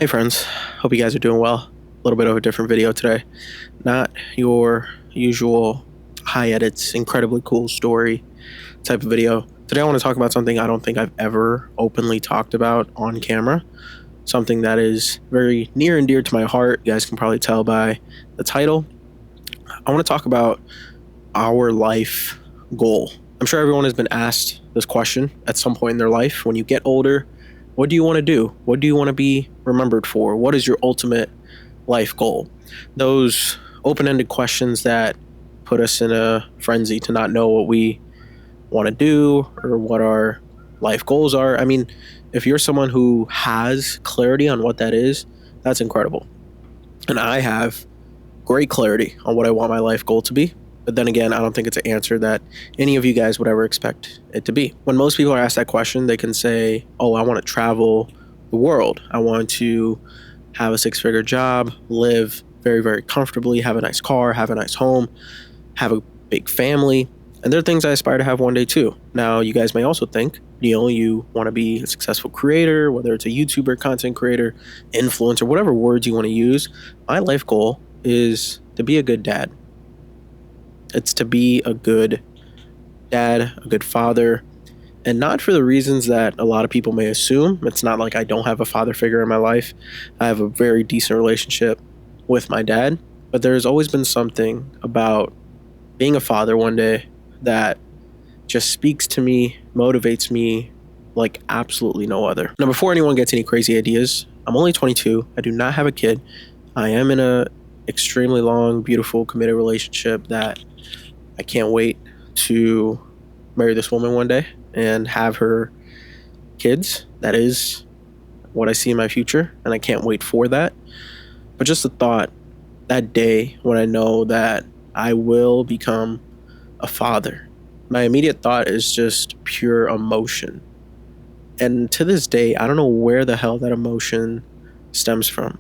Hey friends, hope you guys are doing well. A little bit of a different video today. Not your usual high edits, incredibly cool story type of video. Today I want to talk about something I don't think I've ever openly talked about on camera. Something that is very near and dear to my heart. You guys can probably tell by the title. I want to talk about our life goal. I'm sure everyone has been asked this question at some point in their life. When you get older, what do you want to do? What do you want to be remembered for? What is your ultimate life goal? Those open-ended questions that put us in a frenzy to not know what we want to do or what our life goals are. I mean, if you're someone who has clarity on what that is, that's incredible. And I have great clarity on what I want my life goal to be. But then again, I don't think it's an answer that any of you guys would ever expect it to be. When most people are asked that question, they can say, oh, I want to travel the world. I want to have a six-figure job, live very, very comfortably, have a nice car, have a nice home, have a big family. And there are things I aspire to have one day too. Now, you guys may also think, Neil, you want to be a successful creator, whether it's a YouTuber, content creator, influencer, whatever words you want to use. My life goal is to be a good dad. It's to be a good dad, a good father, and not for the reasons that a lot of people may assume. It's not like I don't have a father figure in my life. I have a very decent relationship with my dad, but there's always been something about being a father one day that just speaks to me, motivates me like absolutely no other. Now, before anyone gets any crazy ideas, I'm only 22. I do not have a kid. I am in a extremely long, beautiful, committed relationship that I can't wait to marry this woman one day and have her kids. That is what I see in my future, and I can't wait for that. But just the thought, that day when I know that I will become a father, my immediate thought is just pure emotion. And to this day, I don't know where the hell that emotion stems from.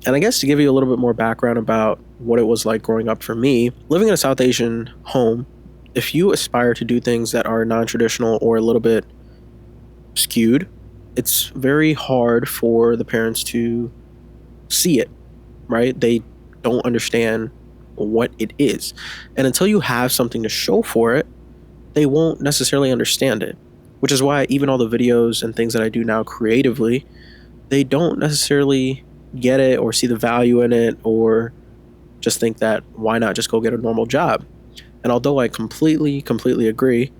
And I guess to give you a little bit more background about what it was like growing up for me, living in a South Asian home, if you aspire to do things that are non-traditional or a little bit skewed, it's very hard for the parents to see it, right? They don't understand what it is. And until you have something to show for it, they won't necessarily understand it, which is why even all the videos and things that I do now creatively, they don't necessarily get it or see the value in it or just think that why not just go get a normal job. And although I completely agree,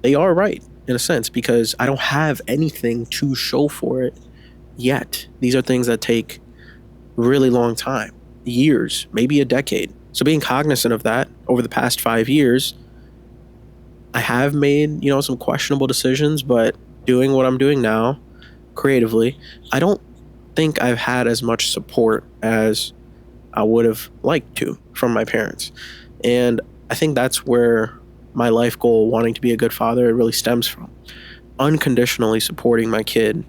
they are right in a sense because I don't have anything to show for it yet. These are things that take really long time, years, maybe a decade. So being cognizant of that over the past 5 years, I have made, some questionable decisions, but doing what I'm doing now creatively, I don't think I've had as much support as I would have liked to from my parents. And I think that's where my life goal, wanting to be a good father, it really stems from. Unconditionally supporting my kid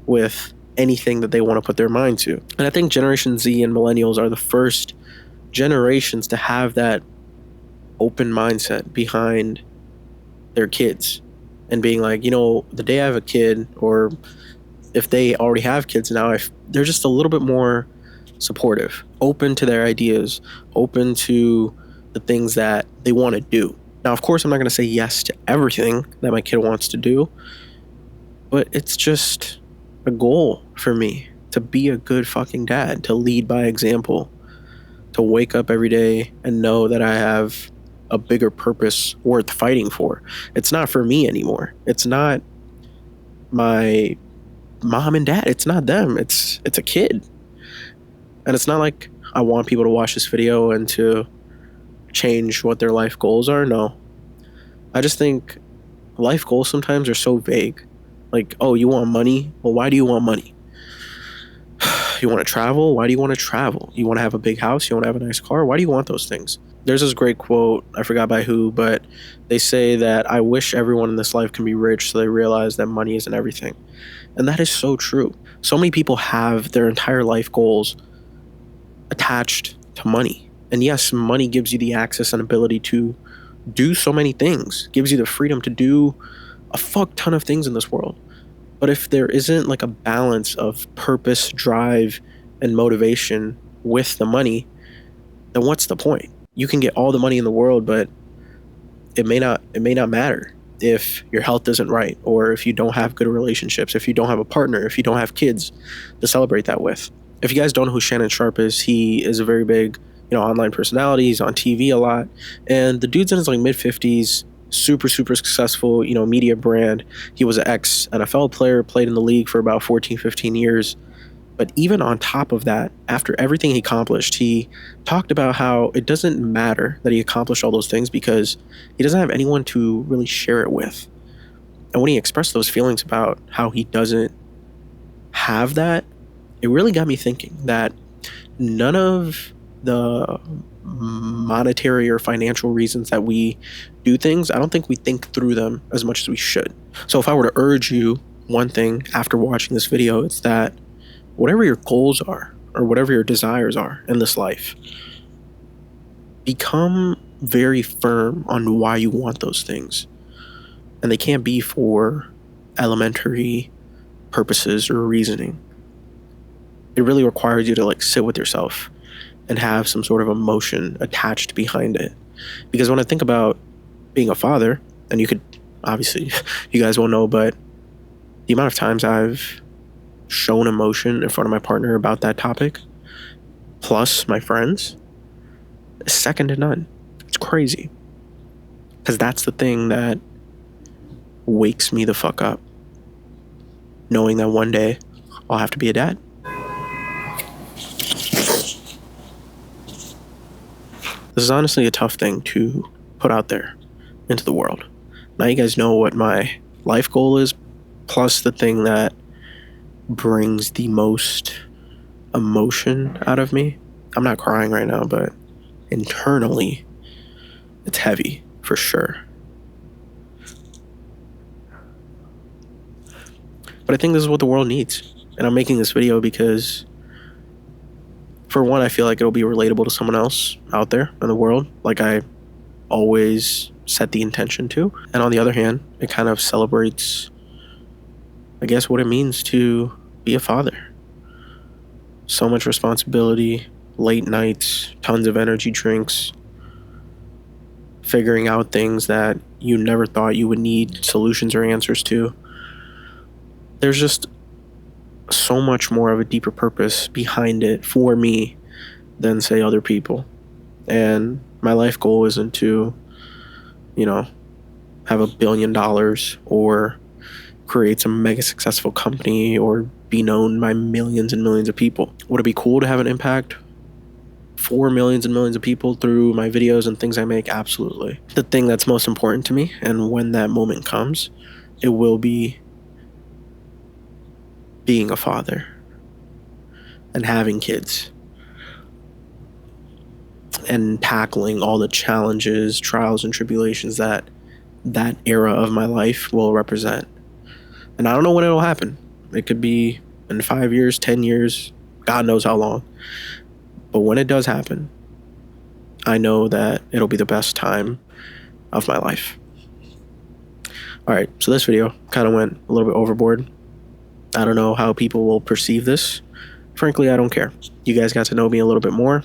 with anything that they want to put their mind to. And I think Generation Z and millennials are the first generations to have that open mindset behind their kids and being like, the day I have a kid, or if they already have kids now, they're just a little bit more supportive, open to their ideas, open to the things that they want to do. Now, of course, I'm not going to say yes to everything that my kid wants to do, but it's just a goal for me to be a good fucking dad, to lead by example, to wake up every day and know that I have a bigger purpose worth fighting for. It's not for me anymore. It's not my mom and dad. It's not them. It's a kid. And it's not like I want people to watch this video and to change what their life goals are. No. I just think life goals sometimes are so vague. Like, oh, you want money? Well, why do you want money? You want to travel? Why do you want to travel? You want to have a big house? You want to have a nice car? Why do you want those things? There's this great quote, I forgot by who, but they say that I wish everyone in this life can be rich so they realize that money isn't everything. And that is so true. So many people have their entire life goals attached to money. And yes, money gives you the access and ability to do so many things, gives you the freedom to do a fuck ton of things in this world. But if there isn't like a balance of purpose, drive, and motivation with the money, then what's the point? You can get all the money in the world, but it may not matter if your health isn't right, or if you don't have good relationships, if you don't have a partner, if you don't have kids to celebrate that with. If you guys don't know who Shannon Sharpe is, he is a very big, online personality. He's on TV a lot, and the dude's in his like mid-50s, super successful, media brand. He was an ex NFL player, played in the league for about 14-15 years. But even on top of that, after everything he accomplished, he talked about how it doesn't matter that he accomplished all those things because he doesn't have anyone to really share it with. And when he expressed those feelings about how he doesn't have that, it really got me thinking that none of the monetary or financial reasons that we do things, I don't think we think through them as much as we should. So if I were to urge you one thing after watching this video, it's that whatever your goals are or whatever your desires are in this life, become very firm on why you want those things. And they can't be for elementary purposes or reasoning. It really requires you to like sit with yourself and have some sort of emotion attached behind it. Because when I think about being a father, and you could obviously, you guys won't know, but the amount of times I've shown emotion in front of my partner about that topic, plus my friends, is second to none. It's crazy. Because that's the thing that wakes me the fuck up. Knowing that one day I'll have to be a dad. This is honestly a tough thing to put out there into the world. Now you guys know what my life goal is, plus the thing that brings the most emotion out of me. I'm not crying right now, but internally, it's heavy for sure. But I think this is what the world needs. And I'm making this video because, for one, I feel like it'll be relatable to someone else out there in the world, like I always set the intention to. And on the other hand, it kind of celebrates, I guess, what it means to be a father. So much responsibility, late nights, tons of energy drinks, figuring out things that you never thought you would need solutions or answers to. There's just so much more of a deeper purpose behind it for me than, say, other people. And my life goal isn't to, have $1 billion or create some mega successful company or be known by millions and millions of people. Would it be cool to have an impact for millions and millions of people through my videos and things I make? Absolutely. The thing that's most important to me, and when that moment comes, it will be being a father and having kids and tackling all the challenges, trials, and tribulations that era of my life will represent. And I don't know when it'll happen. It could be in 5 years, 10 years, God knows how long. But when it does happen, I know that it'll be the best time of my life. All right, so this video kind of went a little bit overboard. I don't know how people will perceive this. Frankly, I don't care. You guys got to know me a little bit more.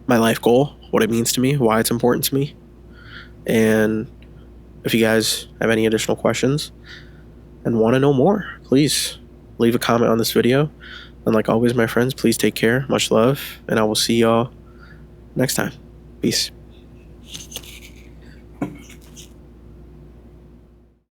My life goal, what it means to me, why it's important to me. And if you guys have any additional questions and want to know more, please leave a comment on this video. And like always, my friends, please take care. Much love. And I will see y'all next time. Peace.